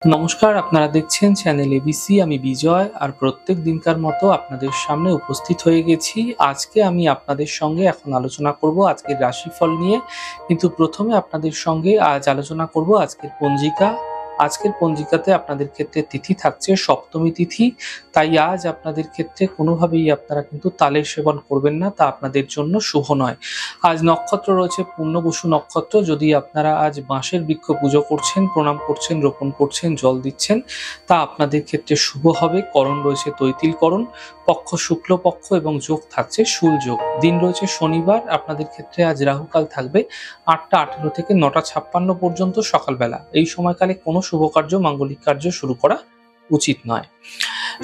নমস্কার, আপনারা দেখছেন চ্যানেল এবিসি। আমি বিজয়, আর প্রত্যেক দিনকার মতো আপনাদের সামনে উপস্থিত হয়ে গেছি। আজকে আমি আপনাদের সঙ্গে এখন আলোচনা করব আজকের রাশিফল নিয়ে। কিন্তু প্রথমে আপনাদের সঙ্গে আজ আলোচনা করব আজকের পঞ্জিকা। আজকের পঞ্জিকাতে আপনাদের ক্ষেত্রে তিথি থাকছে সপ্তমী তিথি। তাই আজ আপনাদের ক্ষেত্রে কোনোভাবেই আপনারা কিন্তু তালের সেবন করবেন না, তা আপনাদের জন্য শুভ নয়। আজ নক্ষত্র রয়েছে পূর্ণবসু নক্ষত্র। যদি আপনারা আজ বাঁশের বৃক্ষ পুজো করছেন, প্রণাম করছেন, রোপণ করছেন, জল দিচ্ছেন, তা আপনাদের ক্ষেত্রে শুভ হবে। করণ রয়েছে তৈতিল করণ, পক্ষ শুক্লপক্ষ এবং যোগ থাকছে শুল যোগ। দিন রয়েছে শনিবার। আপনাদের ক্ষেত্রে আজ রাহুকাল থাকবে 8টা 18 থেকে 9টা 56 পর্যন্ত সকালবেলা। এই সময়কালে কোনো শুভ কার্য, মাঙ্গলিক কার্য শুরু করা উচিত নয়।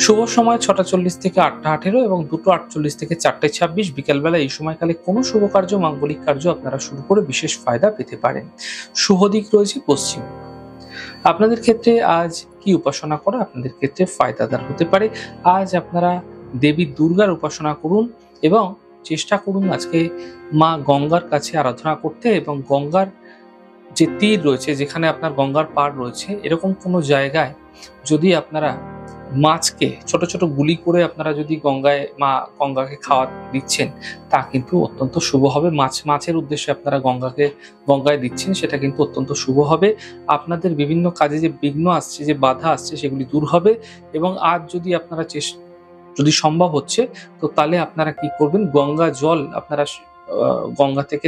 শুভ সময় 6টা 40 থেকে 8টা 18 এবং 2টো 48 থেকে 4টে 26 বিকেলবেলা। এই সময়কালে কোনো শুভ কার্য, মাঙ্গলিক কার্য আপনারা শুরু করে বিশেষ ফায়দা পেতে পারেন। শুভ দিক রয়েছে পশ্চিম। আপনাদের ক্ষেত্রে আজ কি উপাসনা করা আপনাদের ক্ষেত্রে ফায়দাদার হতে পারে? আজ আপনারা দেবী দুর্গার উপাসনা করুন এবং চেষ্টা করুন আজকে মা গঙ্গার কাছে আরাধনা করতে, এবং গঙ্গার যে তীর রয়েছে, যেখানে আপনার গঙ্গার পাড় রয়েছে, এরকম কোনো জায়গায় যদি আপনারা মাছকে ছোট ছোট গুলি করে আপনারা যদি গঙ্গাকে খাওয়া দিচ্ছেন, তা কিন্তু অত্যন্ত শুভ হবে। মাছের উদ্দেশ্যে আপনারা গঙ্গায় দিচ্ছেন, সেটা কিন্তু অত্যন্ত শুভ হবে। আপনাদের বিভিন্ন কাজে যে বিঘ্ন আসছে, যে বাধা আসছে, সেগুলি দূর হবে। এবং আজ যদি আপনারা যদি সম্ভব হচ্ছে, তো তাহলে আপনারা কি করবেন, গঙ্গা জল আপনারা গঙ্গা থেকে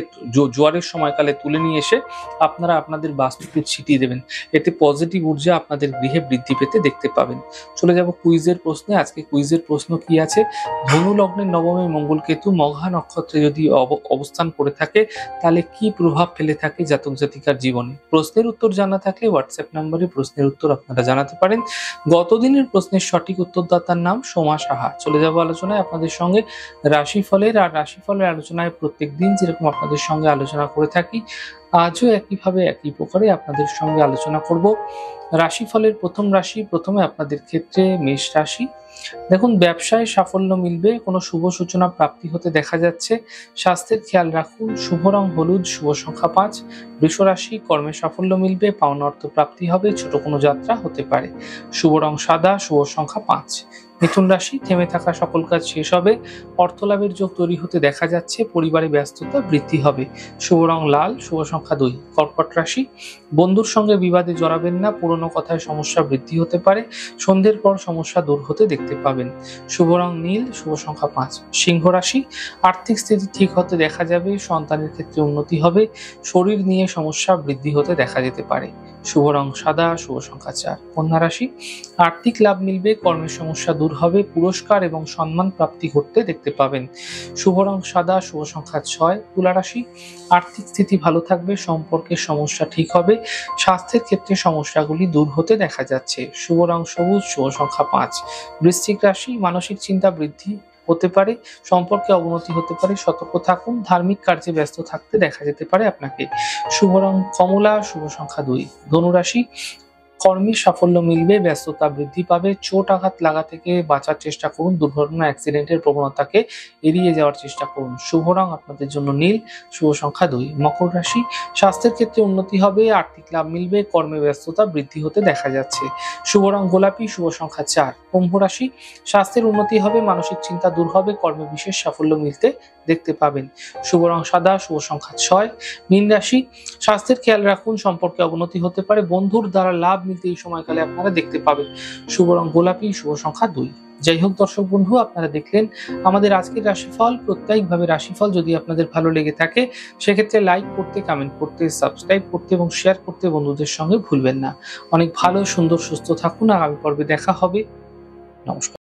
জোয়ারের সময়কালে তুলে নিয়ে এসে আপনারা আপনাদের বাস্তুতে ছিটিয়ে দেবেন। এতে পজিটিভ ঊর্জা আপনাদের গৃহে বৃদ্ধি পেতে দেখতে পাবেন। চলে যাব কুইজের প্রশ্নে। আজকে কুইজের প্রশ্ন কি আছে? ধনু লগ্নের নবমে মঙ্গল কেতু মঘা নক্ষত্রে যদি অবস্থান করে থাকে, তাহলে কি প্রভাব ফেলে থাকে জাতক জাতিকার জীবনে? প্রশ্নের উত্তর জানা থাকলে হোয়াটসঅ্যাপ নম্বরে প্রশ্নের উত্তর আপনারা জানাতে পারেন। গতদিনের প্রশ্নের সঠিক উত্তরদাতার নাম সোমা সাহা। চলে যাব আলোচনায় আপনাদের সঙ্গে রাশিফলের। আর রাশিফলের আলোচনায় প্রত্যেক দিন যেরকম আপনাদের সঙ্গে আলোচনা করে থাকি, আজও একইভাবে একই প্রকারে আপনাদের সঙ্গে আলোচনা করব। রাশিফলের প্রথম রাশি, প্রথমে আপনাদের ক্ষেত্রে মেষ রাশি। দেখুন, ব্যবসায় সাফল্য মিলবে, কোনো শুভ সূচনা প্রাপ্তি হতে দেখা যাচ্ছে। স্বাস্থ্যের খেয়াল রাখুন। শুভ রং হলুদ, শুভ সংখ্যা 5। বৃষ রাশি, কর্মে সাফল্য মিলবে, পাওনা অর্থ প্রাপ্তি হবে, ছোট কোনো যাত্রা হতে পারে। শুভ রং সাদা, শুভ সংখ্যা 5। মিথুন রাশি, থেমে থাকা সকল কাজ শেষ হবে, অর্থ লাভের যোগ তৈরি হতে দেখা যাচ্ছে, পরিবারে ব্যস্ততা বৃদ্ধি হবে। শুভ রং লাল, শুভ সংখ্যা 2। কর্কট রাশি, বন্ধুর সঙ্গে বিবাদে জড়াবেন না, পুরনো কথায় সমস্যা বৃদ্ধি হতে পারে, সন্ধ্যের পর সমস্যা দূর হতে দেখতে পাবেন। শুভ রং নীল, শুভ সংখ্যা 5। সিংহ রাশি, আর্থিক স্থিতি ঠিক হতে দেখা যাবে, সন্তানের ক্ষেত্রে উন্নতি হবে, শরীর নিয়ে সমস্যা বৃদ্ধি হতে দেখা যেতে পারে। শুভ রং সাদা, শুভ সংখ্যা 4। কন্যা রাশি, আর্থিক লাভ মিলবে, কর্মের সমস্যা দূর হবে, পুরস্কার এবং সম্মান প্রাপ্তি ঘটতে দেখতে পাবেন। শুভ রং সাদা, শুভ সংখ্যা 6। তুলা রাশি, আর্থিক স্থিতি ভালো থাকবে, সম্পর্কের সমস্যা ঠিক হবে, স্বাস্থ্যের ক্ষেত্রে সমস্যাগুলি দূর হতে দেখা যাচ্ছে। শুভ রং সবুজ, শুভ সংখ্যা 5। বৃশ্চিক রাশি, মানসিক চিন্তা বৃদ্ধি হতে পারে, সম্পর্কে অবনতি হতে পারে, সতর্ক থাকুন, ধার্মিক কার্যে ব্যস্ত থাকতে দেখা যেতে পারে আপনাকে। শুভ রং কমলা, শুভ সংখ্যা 2। ধনু রাশি, কর্মে সাফল্য মিলবে, ব্যস্ততা বৃদ্ধি পাবে, চোট আঘাত লাগা থেকে বাঁচার চেষ্টা করুন, দুর্ঘটনা অ্যাক্সিডেন্টের প্রবণতাকে এড়িয়ে যাওয়ার চেষ্টা করুন। শুভ রং আপনাদের জন্য নীল, শুভ সংখ্যা 2। মকর রাশি, স্বাস্থ্যের ক্ষেত্রে উন্নতি হবে, আর্থিক লাভ মিলবে, কর্মে ব্যস্ততা বৃদ্ধি হতে দেখা যাচ্ছে। শুভ রং গোলাপি, শুভ সংখ্যা 4। কুম্ভ রাশি, স্বাস্থ্যের উন্নতি হবে, মানসিক চিন্তা দূর হবে, কর্মে বিশেষ সাফল্য মিলতে দেখতে পাবেন। শুভ রং সাদা, শুভ সংখ্যা 6। মীন রাশি, স্বাস্থ্যের খেয়াল রাখুন, সম্পর্কে অবনতি হতে পারে, বন্ধুর দ্বারা লাভ মিলতে এই সময়কালে আপনারা দেখতে পাবেন। শুভ রং গোলাপি, শুভ সংখ্যা 2। যাই হোক দর্শক বন্ধু, আপনারা দেখলেন আমাদের আজকের রাশিফল। প্রত্যেকভাবে রাশিফল যদি আপনাদের ভালো লেগে থাকে, সেক্ষেত্রে লাইক করতে, কমেন্ট করতে, সাবস্ক্রাইব করতে এবং শেয়ার করতে বন্ধুদের সঙ্গে ভুলবেন না। অনেক ভালো, সুন্দর, সুস্থ থাকুন। আগামী পর্বে দেখা হবে। নমস্কার।